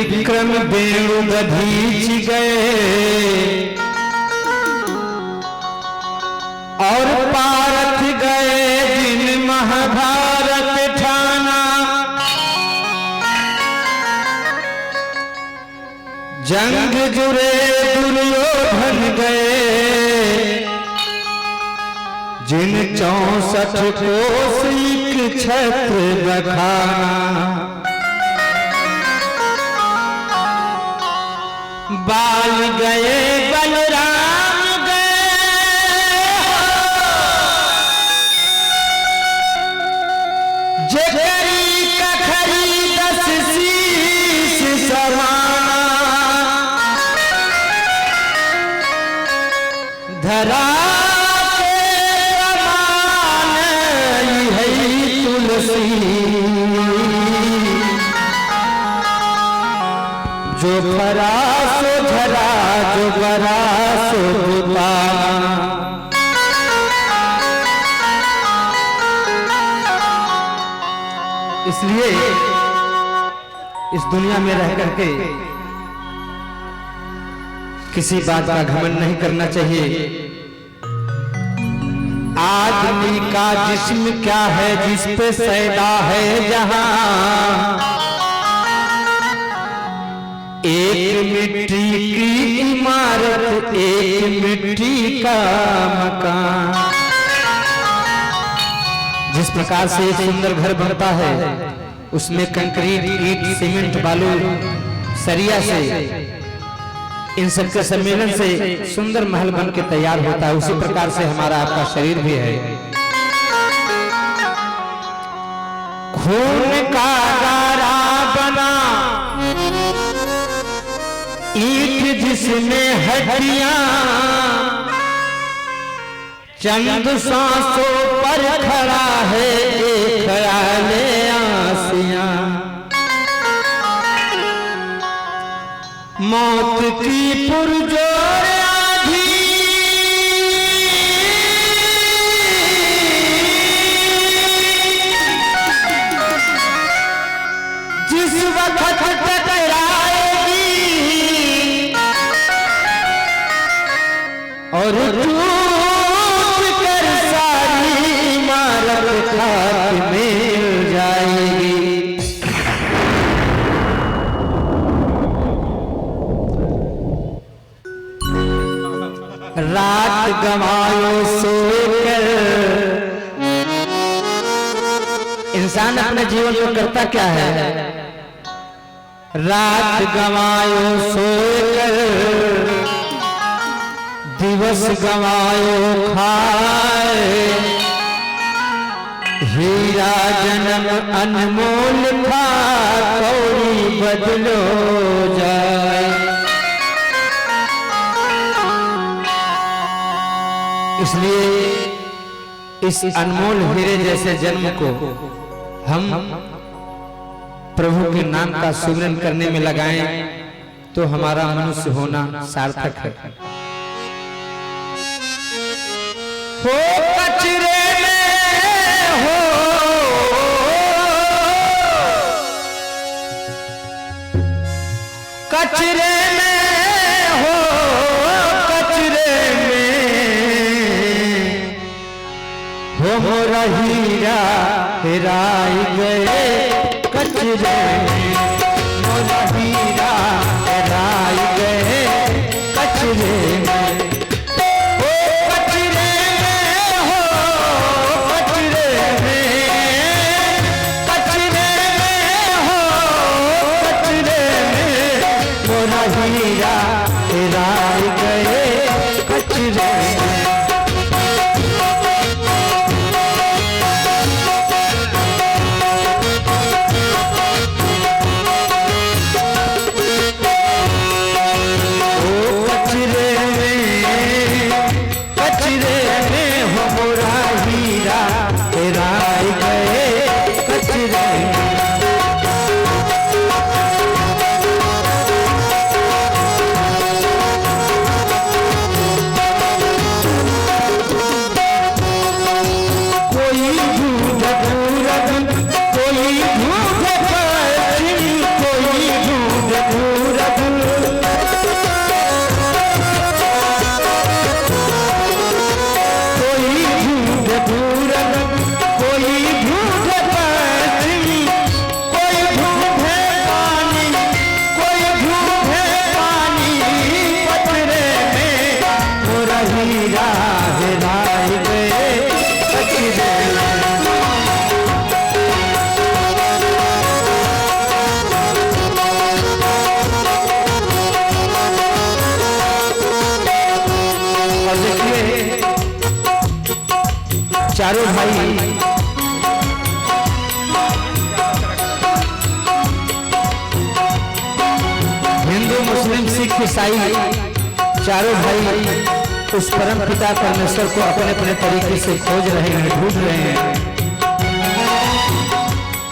त्रिविक्रम वेणु दधीच गए और पारथ गए जिन महाभारत ठाना। जंग जुरे दुर्योधन गए जिन 64 कोस एक छत्र बखाना। बाल गए बलराम गए जगरी कखरी 10 शीश सवाना। धरा के समान है तुलसी जो फरा सो झरा जो बरा सो बुता। इसलिए इस दुनिया में रह करके किसी बात का घमंड नहीं करना चाहिए। आदमी का जिस्म क्या है जिस पे सैदा है जहां। एक मिट्टी की इमारत एक मिट्टी का मकान। जिस प्रकार से एक सुंदर घर बनता है उसमें कंक्रीट ईंट सीमेंट बालू सरिया से इन सब के सम्मेलन से सुंदर महल बन के तैयार होता है। उसी प्रकार से हमारा आपका शरीर भी है। खून का गारा बना ईंट जिसमें हड्डियां चंद सांसों पर खड़ा है ख्याले आसियां। मौत की पुरजोर आधी जिस वक्त टकराएगी और टूट कर सारी इमारत खाक में मिल जाएगी। रात गंवायो सोकर इंसान अपने जीवन में करता क्या है। रात गंवायो सोकर दिवस गंवायो खाए। हीरा जन्म अनमोल था कौड़ी बदलो जाए। इसलिए इस अनमोल हीरे जैसे जन्म को हम प्रभु के नाम का सुमिरन करने में लगाएं तो हमारा मनुष्य होना सार्थक है। हो कचरे में हो कचरे में हो कचरे हो हीरा हेराई गए कचरे में। मोरा हीरा हेराई गए कचरे में। ओ कचरे में हो कचरे में कचरे में हो कचरे में। मोरा हीरा हेराई गए कचरे में। चारों भाई हिंदू मुस्लिम सिख ईसाई चारों भाई उस परम पिता परमेश्वर को अपने अपने तरीके से खोज रहे हैं, ढूंढ रहे हैं।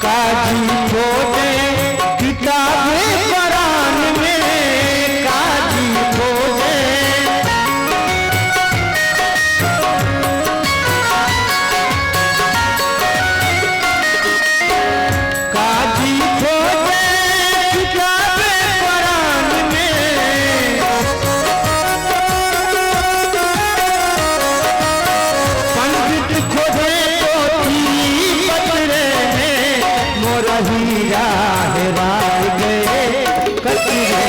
काजी खोजे किताबे कुरान में, काजी खोजे काजी खोजे किताबे कुरान में, पंडित खोजे हीरा हेरा गए कचरे।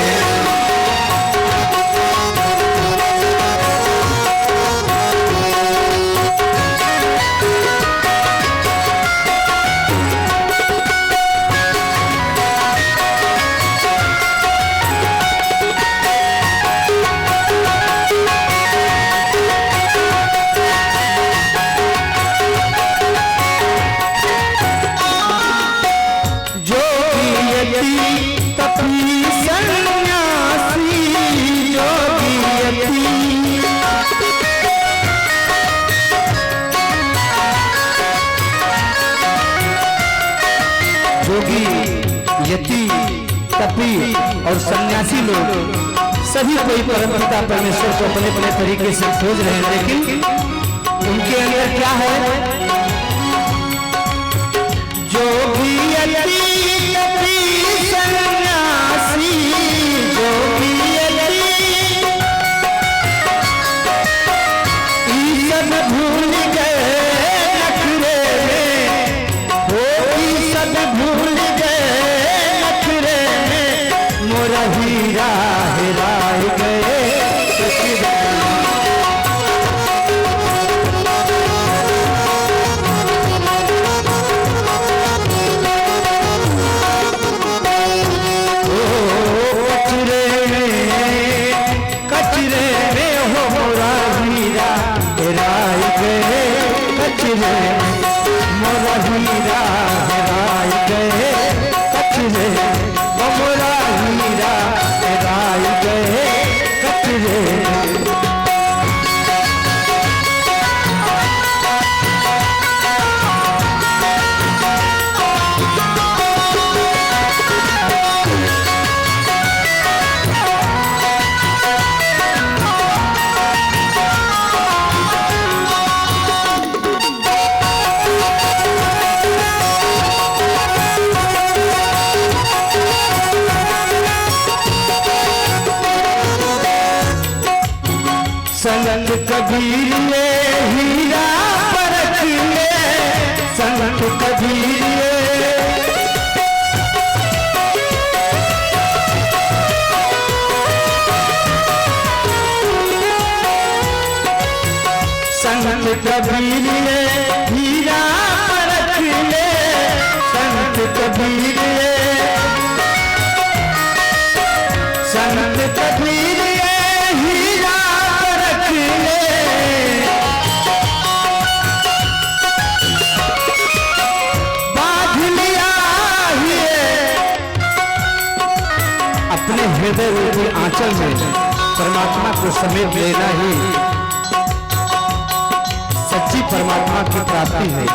जोगी यति तपी और सन्यासी लोग सभी कोई परमपिता परमेश्वर को अपने अपने तरीके से खोज रहे हैं, लेकिन उनके अंदर क्या है? जोगी यति तपी सन्यासी, जोगी यति ईश्वर भूल गए नखरे में, भूल गए नखरे में, मोरा हीरा हेरा गए कचरे। कचरे में हो मोरा हीरा हेरा गए कचरे, मोरा हीरा हेरा गए कचरे, मोरा हीरा हेरा गए कचरे। संत कबीर ने हीरा परख ले, संत कबीर ने संत कबीर ने हीरा परख ले, संत कबीर ने संत कबीर ने हीरा अपने हृदय रूपी आंचल में परमात्मा को समेट लेना ही सच्ची परमात्मा की प्राप्ति है।